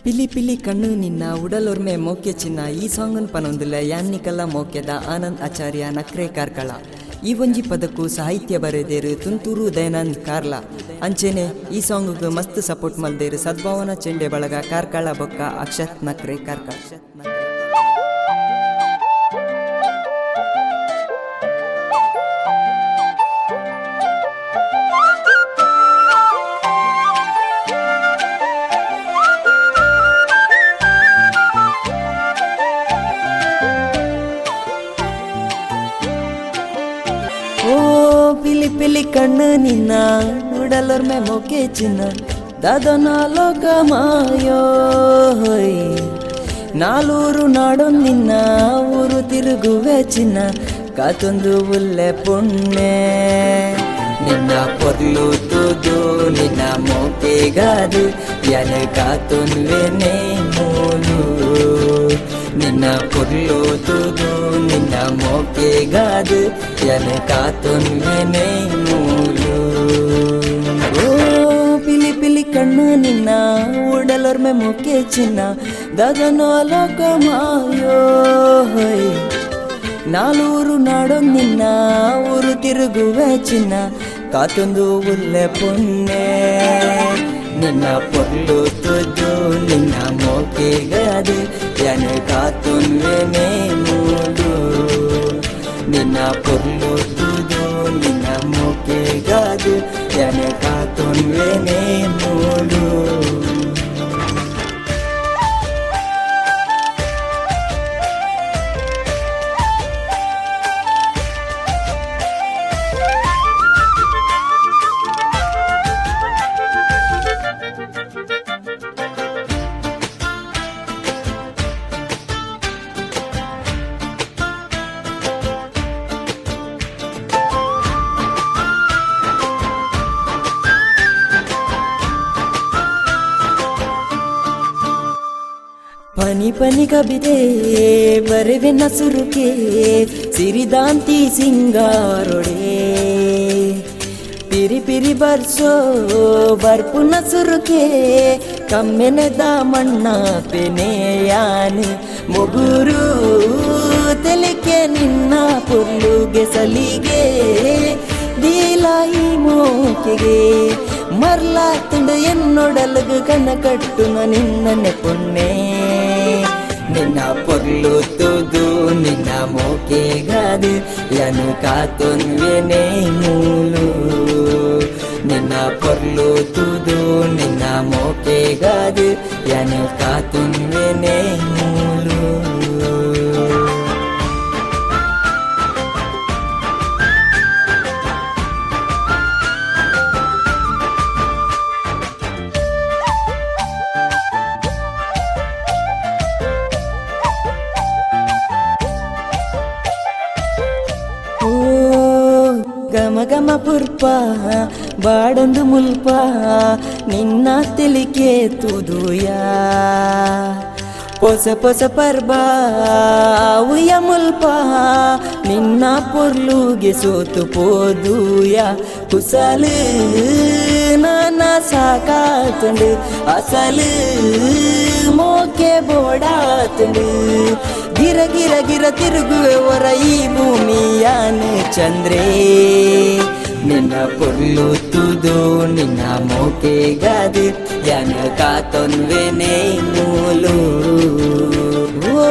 ಪಿಲಿ ಪಿಲಿ ಕಣ್ಣು ನಿನ್ನ ಉಡಲೊರ್ಮೆ ಮೋಕೆ ಚಿನ್ನ ಈ ಸಾಂಗನ್ ಪನೊಂದಿಲ್ಲ ಯಾನ್ನಿಕಲ್ಲ ಮೋಕೆದ ಆನಂದ್ ಆಚಾರ್ಯ ನಕ್ರೆ ಕಾರ್ಕಳ ಈ ಒಂಜಿ ಪದಕ್ಕೂ ಸಾಹಿತ್ಯ ಬರೆದೇರು ತುಂತೂರು ದಯಾನಂದ್ ಕಾರ್ಲ ಅಂಚೆನೆ ಈ ಸಾಂಗ್ ಮಸ್ತ್ ಸಪೋರ್ಟ್ ಮಲ್ದೇರು ಸದ್ಭಾವನಾ ಚೆಂಡೆ ಬಳಗ ಕಾರ್ಕಳ ಬೊಕ್ಕ ಅಕ್ಷತ್ ನಕ್ರೆ ಕಾರ್ಕಳ. ಪಿಲಿ ಪಿಲಿ ಕಣ್ಣು ನಿನ್ನ ಉಡಲೊರ್ಮೆ ಮೋಕೆ ಚಿನ್ನ ದಾದನ ಲೋಕ ಮಾಯೋ ನಾಲೂರು ನಾಡೊಂದು ನಿನ್ನ ಊರು ತಿರುಗುವೆ ಚಿನ್ನ ಕಾತೊಂದು ಉಲ್ಲೆ ಪುಣ್ಯ ನಿನ್ನ ಪೊರ್ಲು ತುದು ನಿನ್ನ ಮೋಕೆಗಾದು ಯನ ಕಾತೊನ್ವೆನೆ ಮೂಲು ನಿನ್ನ ಪೊರ್ಲು ತುದು ನಿನ್ನ ಮೋಕೆಗಾದು ಯನ ಕಾತೊನ್ವೆನೆ ಮೂಲು. ಓ ಪಿಲಿ ಪಿಲಿ ಕಣ್ಣು ನಿನ್ನ ಉಡಲೊರ್ಮೆ ಮೋಕೆ ಚಿನ್ನ ದಾದನೋ ಲೋಕ ಮಾಯೋ ನಾಲೂರು ನಾಡೊಂದು ನಿನ್ನ ಊರು ತಿರುಗುವೆ ಚಿನ್ನ ಕಾತೊಂದು ಉಲ್ಲೆ ಪುಣ್ಯ ನಿನ್ನ ಪೊರ್ಲು ತುದು ನಿನ್ನ ಮೋಕೆಗಾದು ಯನ ಕಾತೊನ್ವೆನೆ ಮೂಲು ನಿನ್ನ ಪೊರ್ಲು ತುದು ನಿನ್ನ ಮೋಕೆಗಾದು ಯನ ಕಾತೊನ್ವೆನೆ ಮೂಲು. ಪನಿ ಪನಿ ಕಬಿದೆ ಬರವೆ ನಸುರುಕೆ ಸಿರಿದಾಂತಿ ಸಿಂಗಾರೊಡೆ ಪಿರಿ ಪಿರಿ ಬರ್ಸೋ ಬರ್ಪು ನಸುರುಕೆ ಕಮ್ಮೆನೆದ ಮಣ್ಣ ಪೆನೆಯಾನು ಮುಗುರು ತೆಲಿಕೆ ನಿನ್ನ ಪುಲ್ಲುಗೆ ಸಲಿಗೆ ದೀಲಾಯಿ ಮೋಕೆಗೆ ಮರ್ಲಾ ತುಂಡು ಎನ್ನೊಡಲಗು ಕಣ್ಣ ಕಟ್ಟು ನಿನ್ನನೆ ಪುಣ್ಣೆ ನಿನ್ನ ಪೊರ್ಲು ತುದು ನಿನ್ನ ಮೋಕೆಗಾದು ಯನು ಕಾತೊನ್ವೆನೆ ಮೂಲು ನಿನ್ನ ಪೊರ್ಲು ತುದು ನಿನ್ನ ಮೋಕೆಗಾದು ಯನು ಕಾತೊನ್ವೆನೆ ಮೂಲು. ಗಮ ಗಮ ಪುರ್ಪ ಬಾಡೊಂದು ಮುಲ್ಪ ನಿನ್ನ ತೆಲಿಕೆ ತುದುಯ ಪೊಸ ಪೊಸ ಪರ್ಬ ಉಯ್ಯ ಮುಲ್ಪ ನಿನ್ನ ಪೊರ್ಲುಗೆ ಸೋತು ಪೋದುಯ ಕುಸಲು ನಾನ ಸಾಕಾತುಂಡು ಅಸಲು ಮೋಕೆ ಬೋಡಾತುಂಡು ಗಿರ ಗಿರ ಗಿರ ತಿರುಗುವೆ ಹೊರ ಈ ಭೂಮಿಯಾನು ಚಂದ್ರೇ ನಿನ್ನ ಪೊರ್ಲು ತುದು ನಿನ್ನ ಮೋಕೆಗಾದು ಯನ ಕಾತೊನ್ವೆನೆ ಮೂಲು. ಓ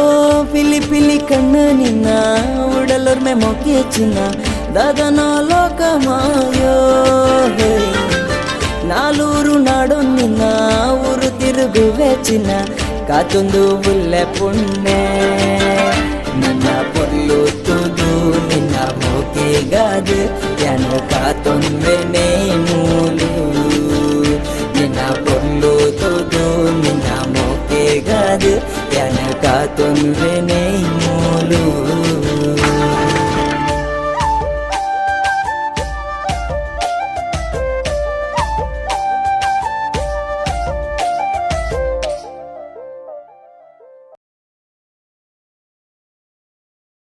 ಪಿಲಿ ಪಿಲಿ ಕಣ್ಣು ನಿನ್ನ ಉಡಲೊರ್ಮೆ ಮೋಕೆ ಚಿನ್ನ ದಾದನ ಲೋಕ ಮಾಯೋ ನಾಲೂರು ನಾಡೊಂದು ನಿನ್ನ ಊರು ತಿರುಗುವೆ ಚಿನ್ನ ಕಾತೊಂದು ಉಲ್ಲೆ ಪುಣ್ಯ ನಿನ್ನ ಪೊರ್ಲು ತುದು ನಿನ್ನ ಮೋಕೆಗಾದು ಯನ ಕಾತೊನ್ವೆನೆ